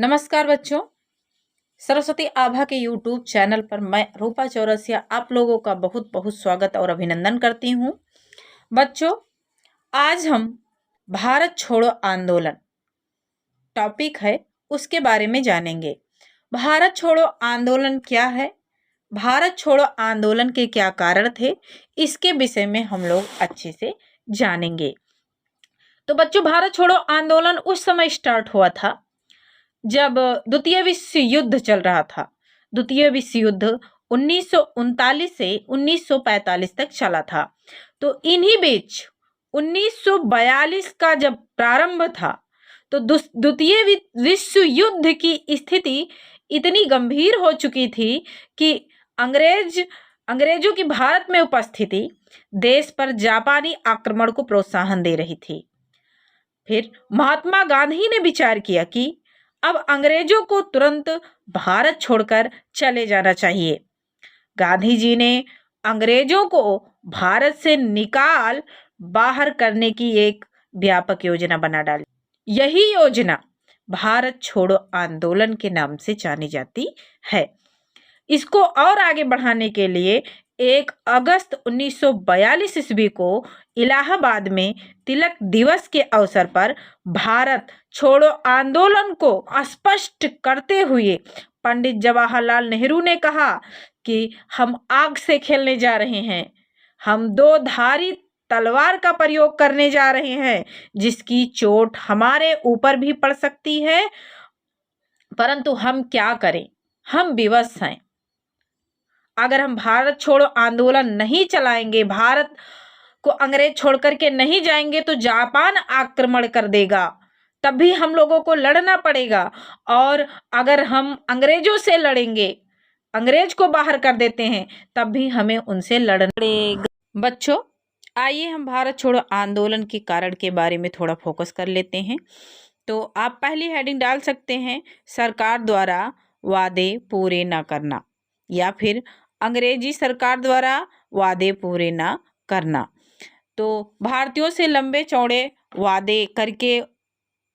नमस्कार बच्चों, सरस्वती आभा के YouTube चैनल पर मैं रूपा चौरसिया आप लोगों का बहुत बहुत स्वागत और अभिनंदन करती हूँ। बच्चों, आज हम भारत छोड़ो आंदोलन टॉपिक है उसके बारे में जानेंगे। भारत छोड़ो आंदोलन क्या है, भारत छोड़ो आंदोलन के क्या कारण थे, इसके विषय में हम लोग अच्छे से जानेंगे। तो बच्चों, भारत छोड़ो आंदोलन उस समय स्टार्ट हुआ था जब द्वितीय विश्व युद्ध चल रहा था। द्वितीय विश्व युद्ध 1939 से 1945 तक चला था। तो इन्हीं बीच 1942 का जब प्रारंभ था तो द्वितीय विश्व युद्ध की स्थिति इतनी गंभीर हो चुकी थी कि अंग्रेजों की भारत में उपस्थिति देश पर जापानी आक्रमण को प्रोत्साहन दे रही थी। फिर महात्मा गांधी ने विचार किया कि अब अंग्रेजों को तुरंत भारत छोड़कर चले जाना चाहिए। गांधी जी ने अंग्रेजों को भारत से निकाल बाहर करने की एक व्यापक योजना बना डाली। यही योजना भारत छोड़ो आंदोलन के नाम से जानी जाती है। इसको और आगे बढ़ाने के लिए 1 अगस्त 1942 ईस्वी को इलाहाबाद में तिलक दिवस के अवसर पर भारत छोड़ो आंदोलन को स्पष्ट करते हुए पंडित जवाहरलाल नेहरू ने कहा कि हम आग से खेलने जा रहे हैं, हम दो धारी तलवार का प्रयोग करने जा रहे हैं जिसकी चोट हमारे ऊपर भी पड़ सकती है, परंतु हम क्या करें, हम विवश हैं। अगर हम भारत छोड़ो आंदोलन नहीं चलाएंगे, भारत को अंग्रेज छोड़ करके नहीं जाएंगे तो जापान आक्रमण कर देगा, तब भी हम लोगों को लड़ना पड़ेगा। और अगर हम अंग्रेजों से लड़ेंगे, अंग्रेज को बाहर कर देते हैं, तब भी हमें उनसे लड़ना पड़ेगा। बच्चों, आइए हम भारत छोड़ो आंदोलन के कारण के बारे में थोड़ा फोकस कर लेते हैं। तो आप पहली हेडिंग डाल सकते हैं, सरकार द्वारा वादे पूरे न करना, या फिर अंग्रेजी सरकार द्वारा वादे पूरे न करना। तो भारतीयों से लंबे चौड़े वादे करके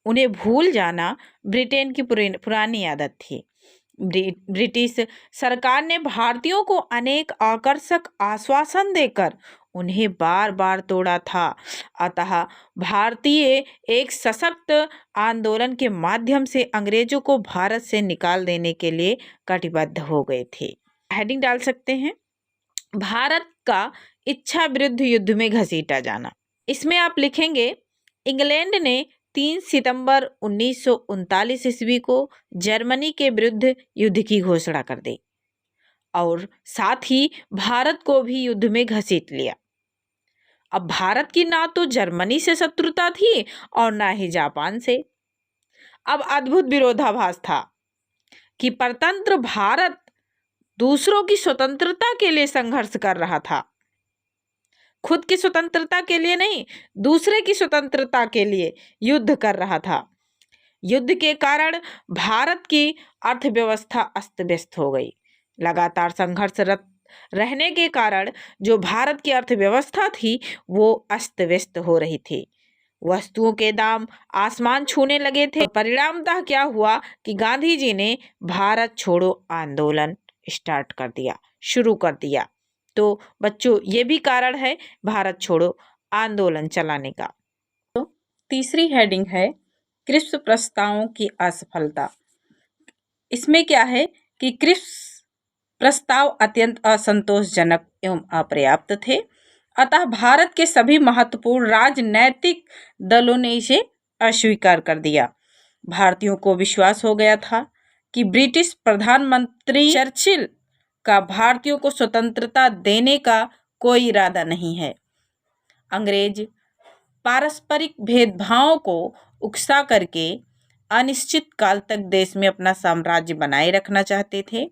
उन्हें भूल जाना ब्रिटेन की पुरानी आदत थी। ब्रिटिश सरकार ने भारतीयों को अनेक आकर्षक आश्वासन देकर उन्हें बार बार तोड़ा था। अतः भारतीय एक सशक्त आंदोलन के माध्यम से अंग्रेजों को भारत से निकाल देने के लिए कटिबद्ध हो गए थे। हेडिंग डाल सकते हैं, भारत का इच्छा विरुद्ध युद्ध में घसीटा जाना। इसमें आप लिखेंगे, इंग्लैंड ने 3 सितंबर 1939 ईस्वी को जर्मनी के विरुद्ध युद्ध की घोषणा कर दी और साथ ही भारत को भी युद्ध में घसीट लिया। अब भारत की ना तो जर्मनी से शत्रुता थी और ना ही जापान से। अब अद्भुत विरोधाभास था कि परतंत्र भारत दूसरों की स्वतंत्रता के लिए संघर्ष कर रहा था, खुद की स्वतंत्रता के लिए नहीं, दूसरे की स्वतंत्रता के लिए युद्ध कर रहा था। युद्ध के कारण भारत की अर्थव्यवस्था अस्त व्यस्त हो गई। लगातार संघर्षरत रहने के कारण जो भारत की अर्थव्यवस्था थी वो अस्त व्यस्त हो रही थी। वस्तुओं के दाम आसमान छूने लगे थे। परिणामतः क्या हुआ कि गांधी जी ने भारत छोड़ो आंदोलन स्टार्ट कर दिया, शुरू कर दिया। तो बच्चों, ये भी कारण है भारत छोड़ो आंदोलन चलाने का। तो तीसरी हेडिंग है, क्रिप्स प्रस्तावों की असफलता। इसमें क्या है कि क्रिप्स प्रस्ताव अत्यंत असंतोषजनक एवं अपर्याप्त थे, अतः भारत के सभी महत्वपूर्ण राजनैतिक दलों ने इसे अस्वीकार कर दिया। भारतीयों को विश्वास हो गया था कि ब्रिटिश प्रधानमंत्री चर्चिल का भारतीयों को स्वतंत्रता देने का कोई इरादा नहीं है। अंग्रेज पारस्परिक भेदभावों को उकसा करके अनिश्चित काल तक देश में अपना साम्राज्य बनाए रखना चाहते थे।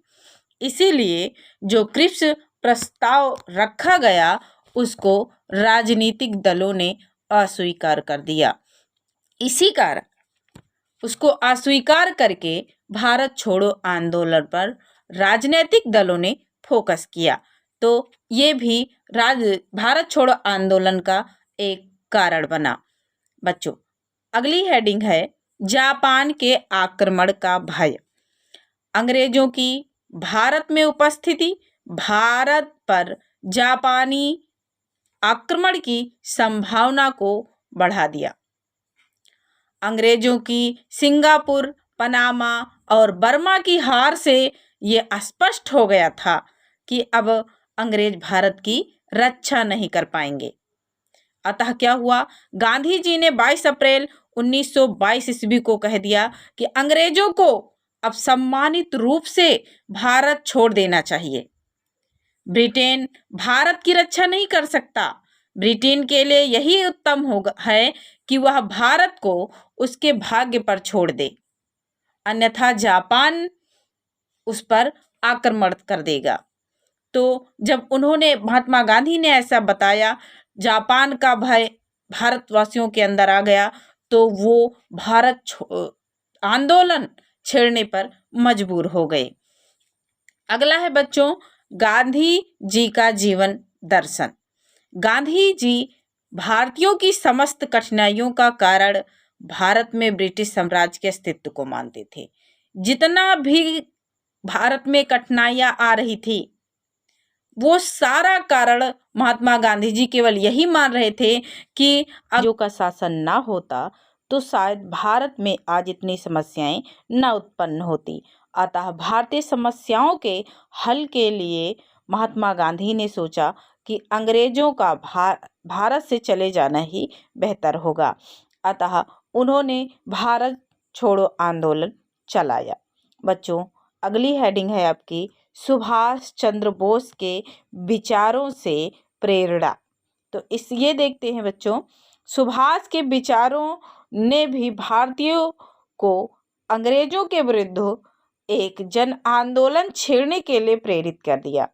इसीलिए जो क्रिप्स प्रस्ताव रखा गया उसको राजनीतिक दलों ने अस्वीकार कर दिया। इसी कारण उसको अस्वीकार करके भारत छोड़ो आंदोलन पर राजनीतिक दलों ने फोकस किया। तो ये भी भारत छोड़ो आंदोलन का एक कारण बना। बच्चों, अगली हेडिंग है, जापान के आक्रमण का भय। अंग्रेजों की भारत में उपस्थिति भारत पर जापानी आक्रमण की संभावना को बढ़ा दिया। अंग्रेजों की सिंगापुर, पनामा और बर्मा की हार से ये स्पष्ट हो गया था कि अब अंग्रेज भारत की रक्षा नहीं कर पाएंगे। अतः क्या हुआ, गांधी जी ने 22 अप्रैल 1922 ईस्वी को कह दिया कि अंग्रेजों को अब सम्मानित रूप से भारत छोड़ देना चाहिए। ब्रिटेन भारत की रक्षा नहीं कर सकता। ब्रिटेन के लिए यही उत्तम होगा है कि वह भारत को उसके भाग्य पर छोड़ दे, अन्यथा जापान उस पर आक्रमण कर देगा। तो जब महात्मा गांधी ने ऐसा बताया, जापान का भय भारतवासियों के अंदर आ गया, तो वो आंदोलन छेड़ने पर मजबूर हो गए। अगला है बच्चों, गांधी जी का जीवन दर्शन। गांधी जी भारतीयों की समस्त कठिनाइयों का कारण भारत में ब्रिटिश साम्राज्य के अस्तित्व को मानते थे। जितना भी भारत में कठिनाइयां आ रही थी, वो सारा कारण महात्मा गांधी जी केवल यही मान रहे थे कि अंग्रेजों का शासन ना होता तो शायद भारत में आज इतनी समस्याएं न उत्पन्न होती। अतः भारतीय समस्याओं के हल के लिए महात्मा गांधी ने सोचा कि अंग्रेजों का भारत से चले जाना ही बेहतर होगा। अतः उन्होंने भारत छोड़ो आंदोलन चलाया। बच्चों, अगली हेडिंग है आपकी सुभाष चंद्र बोस के विचारों से प्रेरणा। तो ये देखते हैं बच्चों, सुभाष के विचारों ने भी भारतीयों को अंग्रेजों के विरुद्ध एक जन आंदोलन छेड़ने के लिए प्रेरित कर दिया।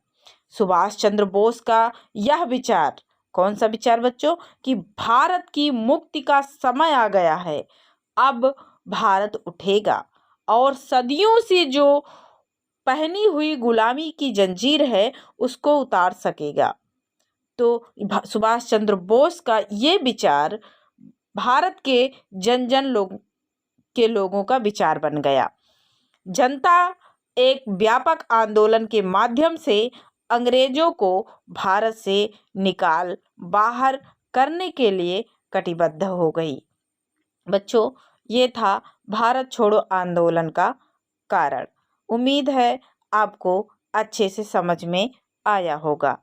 सुभाष चंद्र बोस का यह विचार, कौन सा विचार बच्चों, कि भारत की मुक्ति का समय आ गया है, अब भारत उठेगा और सदियों से जो पहनी हुई गुलामी की जंजीर है उसको उतार सकेगा। तो सुभाष चंद्र बोस का ये विचार भारत के जन लोगों का विचार बन गया। जनता एक व्यापक आंदोलन के माध्यम से अंग्रेजों को भारत से बाहर करने के लिए कटिबद्ध हो गई। बच्चों, ये था भारत छोड़ो आंदोलन का कारण। उम्मीद है आपको अच्छे से समझ में आया होगा।